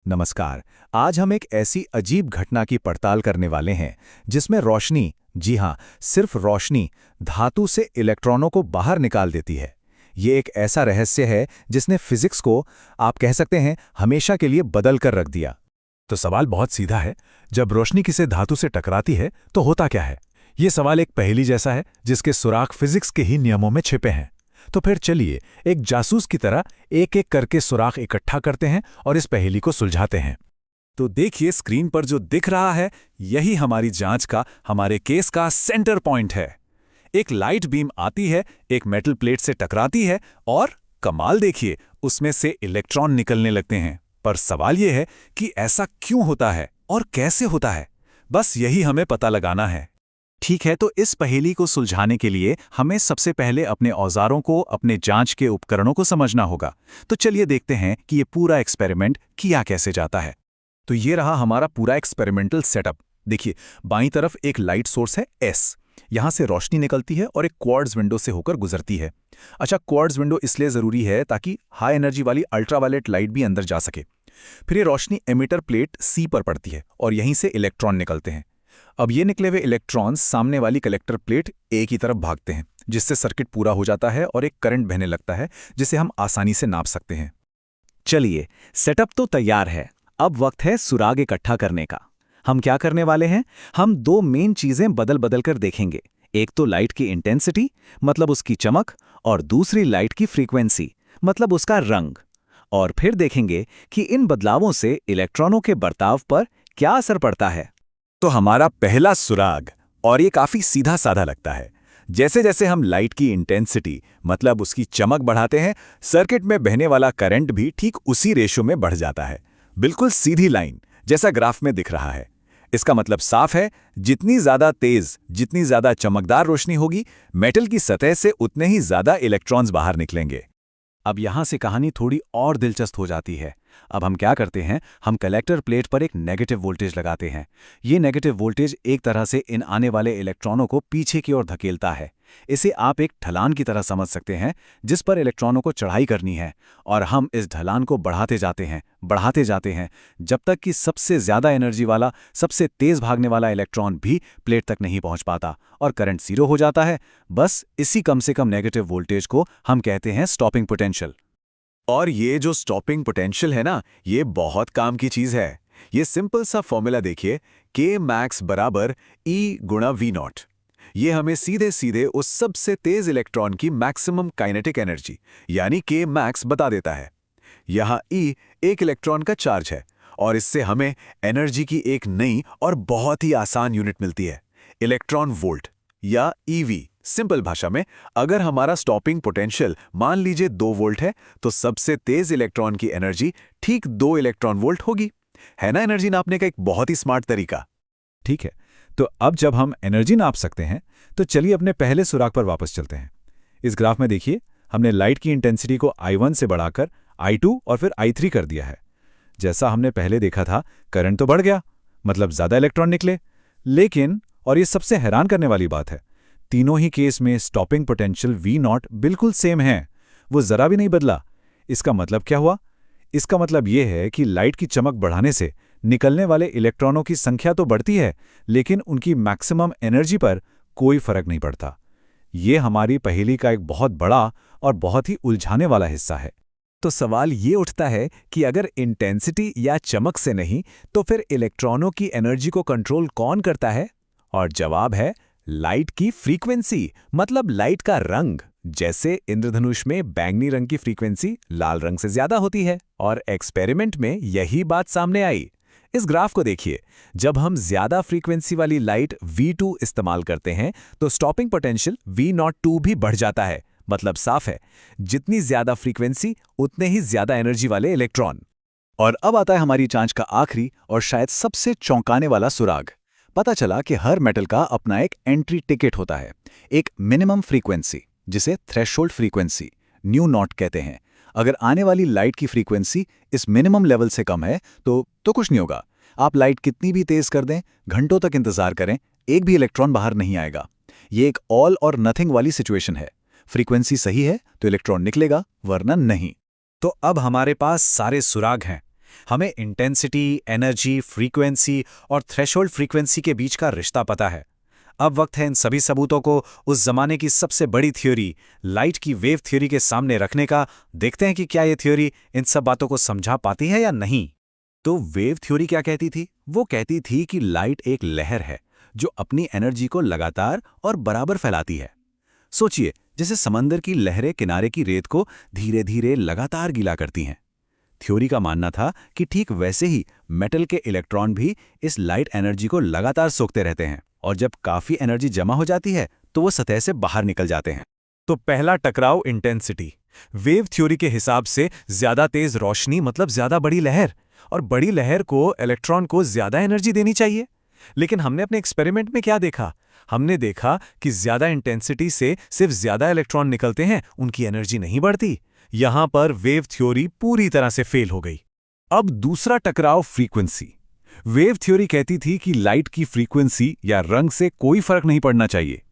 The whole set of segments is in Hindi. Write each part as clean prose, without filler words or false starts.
नमस्कार। आज हम एक ऐसी अजीब घटना की पड़ताल करने वाले हैं जिसमें रोशनी, जी हाँ, सिर्फ रोशनी, धातु से इलेक्ट्रॉनों को बाहर निकाल देती है। ये एक ऐसा रहस्य है जिसने फिजिक्स को, आप कह सकते हैं, हमेशा के लिए बदल कर रख दिया। तो सवाल बहुत सीधा है। जब रोशनी किसी धातु से टकराती है तो होता क्या है? ये सवाल एक पहेली जैसा है जिसके सुराग फिजिक्स के ही नियमों में छिपे हैं। तो फिर चलिए एक जासूस की तरह एक एक करके सुराग इकट्ठा करते हैं और इस पहेली को सुलझाते हैं। तो देखिए, स्क्रीन पर जो दिख रहा है यही हमारी जांच का, हमारे केस का सेंटर पॉइंट है। एक लाइट बीम आती है, एक मेटल प्लेट से टकराती है और कमाल देखिए, उसमें से इलेक्ट्रॉन निकलने लगते हैं। पर सवाल यह है कि ऐसा क्यों होता है और कैसे होता है? बस यही हमें पता लगाना है। ठीक है, तो इस पहेली को सुलझाने के लिए हमें सबसे पहले अपने औजारों को, अपने जांच के उपकरणों को समझना होगा। तो चलिए देखते हैं कि ये पूरा एक्सपेरिमेंट किया कैसे जाता है। तो ये रहा हमारा पूरा एक्सपेरिमेंटल सेटअप। देखिए, बाईं तरफ एक लाइट सोर्स है एस। यहां से रोशनी निकलती है और एक क्वार्ट्ज विंडो से होकर गुजरती है। अच्छा, क्वार्ट्ज विंडो इसलिए जरूरी है ताकि हाई एनर्जी वाली अल्ट्रावायलेट लाइट भी अंदर जा सके। फिर ये रोशनी एमिटर प्लेट सी पर पड़ती है और यहीं से इलेक्ट्रॉन निकलते हैं। अब ये निकले हुए इलेक्ट्रॉन्स सामने वाली कलेक्टर प्लेट ए की तरफ भागते हैं, जिससे सर्किट पूरा हो जाता है और एक करंट बहने लगता है जिसे हम आसानी से नाप सकते हैं। चलिए, सेटअप तो तैयार है। अब वक्त है सुराग इकट्ठा करने का। हम क्या करने वाले हैं? हम दो मेन चीजें बदल बदल कर देखेंगे। एक तो लाइट की इंटेंसिटी, मतलब उसकी चमक, और दूसरी लाइट की फ्रीक्वेंसी, मतलब उसका रंग। और फिर देखेंगे कि इन बदलावों से इलेक्ट्रॉनों के बर्ताव पर क्या असर पड़ता है। तो हमारा पहला सुराग, और ये काफी सीधा साधा लगता है। जैसे जैसे हम लाइट की इंटेंसिटी, मतलब उसकी चमक बढ़ाते हैं, सर्किट में बहने वाला करंट भी ठीक उसी रेशो में बढ़ जाता है। बिल्कुल सीधी लाइन, जैसा ग्राफ में दिख रहा है। इसका मतलब साफ है, जितनी ज्यादा तेज, जितनी ज्यादा चमकदार रोशनी होगी, मेटल की सतह से उतने ही ज्यादा इलेक्ट्रॉन्स बाहर निकलेंगे। अब यहां से कहानी थोड़ी और दिलचस्प हो जाती है। अब हम क्या करते हैं? हम कलेक्टर प्लेट पर एक नेगेटिव वोल्टेज लगाते हैं। ये नेगेटिव वोल्टेज एक तरह से इन आने वाले इलेक्ट्रॉनों को पीछे की ओर धकेलता है। इसे आप एक ढलान की तरह समझ सकते हैं, जिस पर इलेक्ट्रॉनों को चढ़ाई करनी है। और हम इस ढलान को बढ़ाते जाते हैं, जब तक कि सबसे ज्यादा एनर्जी वाला, सबसे तेज भागने वाला इलेक्ट्रॉन भी प्लेट तक नहीं पहुंच पाता और करंट जीरो हो जाता है। बस इसी कम से कम नेगेटिव वोल्टेज को हम कहते हैं स्टॉपिंग पोटेंशियल। और ये जो स्टॉपिंग पोटेंशियल है ना, ये बहुत काम की चीज है। ये सिंपल सा फॉर्मूला देखिए, के मैक्स बराबर ई गुणा वी नॉट। ये हमें सीधे सीधे उस सबसे तेज इलेक्ट्रॉन की मैक्सिमम काइनेटिक एनर्जी, यानी के मैक्स बता देता है। यहाँ ई एक इलेक्ट्रॉन का चार्ज है और इससे हमें एनर्जी की एक नई और बहुत ही आसान यूनिट मिलती है, इलेक्ट्रॉन वोल्ट या ईवी। सिंपल भाषा में, अगर हमारा स्टॉपिंग पोटेंशियल मान लीजिए 2 वोल्ट है, तो सबसे तेज इलेक्ट्रॉन की एनर्जी ठीक 2 इलेक्ट्रॉन वोल्ट होगी। है ना एनर्जी नापने का एक बहुत ही स्मार्ट तरीका। ठीक है, तो अब जब हम एनर्जी नाप सकते हैं, तो चलिए अपने पहले सुराग पर वापस चलते हैं। इस ग्राफ में देखिए, हमने लाइट की इंटेंसिटी को I1 से बढ़ाकर I2 और फिर I3 कर दिया है। जैसा हमने पहले देखा था, करंट तो बढ़ गया, मतलब ज्यादा इलेक्ट्रॉन निकले। लेकिन, और ये सबसे हैरान करने वाली बात है, तीनों ही केस में स्टॉपिंग पोटेंशियल V0 बिल्कुल सेम है। वो जरा भी नहीं बदला। इसका मतलब क्या हुआ? इसका मतलब यह है कि लाइट की चमक बढ़ाने से निकलने वाले इलेक्ट्रॉनों की संख्या तो बढ़ती है, लेकिन उनकी मैक्सिमम एनर्जी पर कोई फर्क नहीं पड़ता। ये हमारी पहेली का एक बहुत बड़ा और बहुत ही उलझाने वाला हिस्सा है। तो सवाल ये उठता है कि अगर इंटेंसिटी या चमक से नहीं, तो फिर इलेक्ट्रॉनों की एनर्जी को कंट्रोल कौन करता है? और जवाब है लाइट की फ्रीक्वेंसी, मतलब लाइट का रंग। जैसे इंद्रधनुष में बैंगनी रंग की फ्रीक्वेंसी लाल रंग से ज्यादा होती है, और एक्सपेरिमेंट में यही बात सामने आई। इस ग्राफ को देखिए, जब हम ज्यादा फ्रीक्वेंसी वाली लाइट V2 इस्तेमाल करते हैं, तो स्टॉपिंग पोटेंशियल V02 भी बढ़ जाता है। मतलब साफ है, जितनी ज्यादा फ्रीक्वेंसी उतने ही ज्यादा एनर्जी वाले इलेक्ट्रॉन। और अब आता है हमारी जांच का आखिरी और शायद सबसे चौंकाने वाला सुराग। पता चला कि हर मेटल का अपना एक एंट्री टिकट होता है, एक मिनिमम फ्रीक्वेंसी, जिसे थ्रेशोल्ड फ्रीक्वेंसी, न्यू नॉट कहते हैं। अगर आने वाली लाइट की फ्रीक्वेंसी इस मिनिमम लेवल से कम है, तो कुछ नहीं होगा। आप लाइट कितनी भी तेज कर दें, घंटों तक इंतजार करें, एक भी इलेक्ट्रॉन बाहर नहीं आएगा। ये एक ऑल और नथिंग वाली सिचुएशन है। फ्रीक्वेंसी सही है तो इलेक्ट्रॉन निकलेगा, वरना नहीं। तो अब हमारे पास सारे सुराग हैं। हमें इंटेंसिटी, एनर्जी, फ्रीक्वेंसी और थ्रेशोल्ड फ्रीक्वेंसी के बीच का रिश्ता पता है। अब वक्त है इन सभी सबूतों को उस जमाने की सबसे बड़ी थ्योरी, लाइट की वेव थ्योरी के सामने रखने का। देखते हैं कि क्या ये थ्योरी इन सब बातों को समझा पाती है या नहीं। तो वेव थ्योरी क्या कहती थी? वो कहती थी कि लाइट एक लहर है जो अपनी एनर्जी को लगातार और बराबर फैलाती है। सोचिए, जैसे समंदर की लहरें किनारे की रेत को धीरे धीरे लगातार गीला करती हैं। थ्योरी का मानना था कि ठीक वैसे ही मेटल के इलेक्ट्रॉन भी इस लाइट एनर्जी को लगातार सोखते रहते हैं, और जब काफी एनर्जी जमा हो जाती है तो वो सतह से बाहर निकल जाते हैं। तो पहला टकराव, इंटेंसिटी। वेव थ्योरी के हिसाब से ज्यादा तेज रोशनी मतलब ज्यादा बड़ी लहर, और बड़ी लहर को इलेक्ट्रॉन को ज्यादा एनर्जी देनी चाहिए। लेकिन हमने अपने एक्सपेरिमेंट में क्या देखा? हमने देखा कि ज्यादा इंटेंसिटी से सिर्फ ज्यादा इलेक्ट्रॉन निकलते हैं, उनकी एनर्जी नहीं बढ़ती। यहां पर वेव थ्योरी पूरी तरह से फेल हो गई। अब दूसरा टकराव, फ्रीक्वेंसी। वेव थ्योरी कहती थी कि लाइट की फ्रीक्वेंसी या रंग से कोई फर्क नहीं पड़ना चाहिए।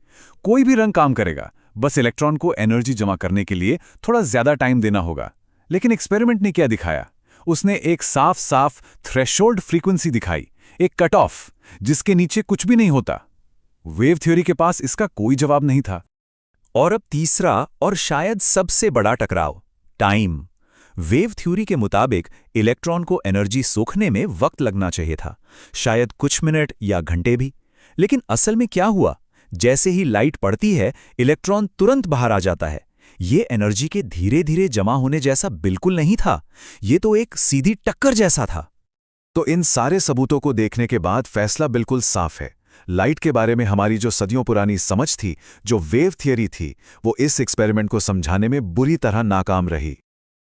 कोई भी रंग काम करेगा, बस इलेक्ट्रॉन को एनर्जी जमा करने के लिए थोड़ा ज्यादा टाइम देना होगा। लेकिन एक्सपेरिमेंट ने क्या दिखाया? उसने एक साफ साफ थ्रेशोल्ड फ्रीक्वेंसी दिखाई, एक कट ऑफ, जिसके नीचे कुछ भी नहीं होता। वेव थ्योरी के पास इसका कोई जवाब नहीं था। और अब तीसरा और शायद सबसे बड़ा टकराव, टाइम। वेव थ्योरी के मुताबिक इलेक्ट्रॉन को एनर्जी सोखने में वक्त लगना चाहिए था, शायद कुछ मिनट या घंटे भी। लेकिन असल में क्या हुआ? जैसे ही लाइट पड़ती है, इलेक्ट्रॉन तुरंत बाहर आ जाता है। ये एनर्जी के धीरे धीरे जमा होने जैसा बिल्कुल नहीं था, ये तो एक सीधी टक्कर जैसा था। तो इन सारे सबूतों को देखने के बाद फैसला बिल्कुल साफ है। लाइट के बारे में हमारी जो सदियों पुरानी समझ थी, जो वेव थियरी थी, वो इस एक्सपेरिमेंट को समझाने में बुरी तरह नाकाम रही।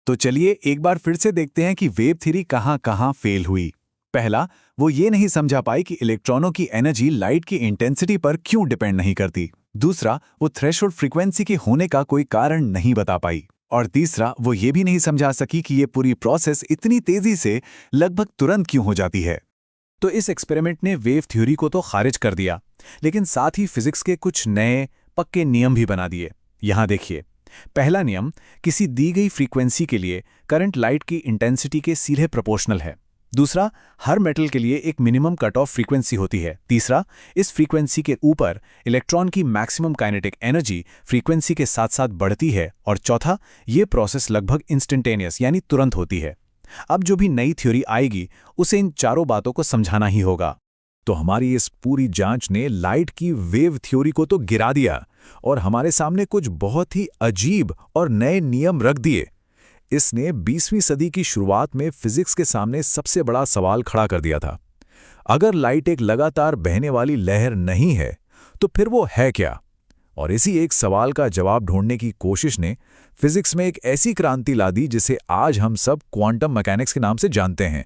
तो चलिए एक बार फिर से देखते हैं कि वेव थ्योरी कहां फेल हुई। पहला, वो ये नहीं समझा पाई कि इलेक्ट्रॉनों की एनर्जी लाइट की इंटेंसिटी पर क्यों डिपेंड नहीं करती। दूसरा, वो थ्रेशोल्ड फ्रीक्वेंसी के होने का कोई कारण नहीं बता पाई। और तीसरा, वो ये भी नहीं समझा सकी कि ये पूरी प्रोसेस इतनी तेजी से लगभग तुरंत क्यों हो जाती है। तो इस एक्सपेरिमेंट ने वेव थ्योरी को तो खारिज कर दिया, लेकिन साथ ही फिजिक्स के कुछ नए पक्के नियम भी बना दिए। यहां देखिए, पहला नियम, किसी दी गई फ्रीक्वेंसी के लिए करंट लाइट की इंटेंसिटी के सीधे प्रोपोर्शनल है। दूसरा, हर मेटल के लिए एक मिनिमम कट ऑफ फ्रीक्वेंसी होती है। तीसरा, इस फ्रीक्वेंसी के ऊपर इलेक्ट्रॉन की मैक्सिमम काइनेटिक एनर्जी फ्रीक्वेंसी के साथ साथ बढ़ती है। और चौथा, ये प्रोसेस लगभग इंस्टेंटेनियस यानी तुरंत होती है। अब जो भी नई थ्योरी आएगी, उसे इन चारों बातों को समझाना ही होगा। तो हमारी इस पूरी जांच ने लाइट की वेव थ्योरी को तो गिरा दिया और हमारे सामने कुछ बहुत ही अजीब और नए नियम रख दिए। इसने 20वीं सदी की शुरुआत में फिजिक्स के सामने सबसे बड़ा सवाल खड़ा कर दिया था। अगर लाइट एक लगातार बहने वाली लहर नहीं है, तो फिर वो है क्या? और इसी एक सवाल का जवाब ढूंढने की कोशिश ने फिजिक्स में एक ऐसी क्रांति ला दी जिसे आज हम सब क्वांटम मैकेनिक्स के नाम से जानते हैं।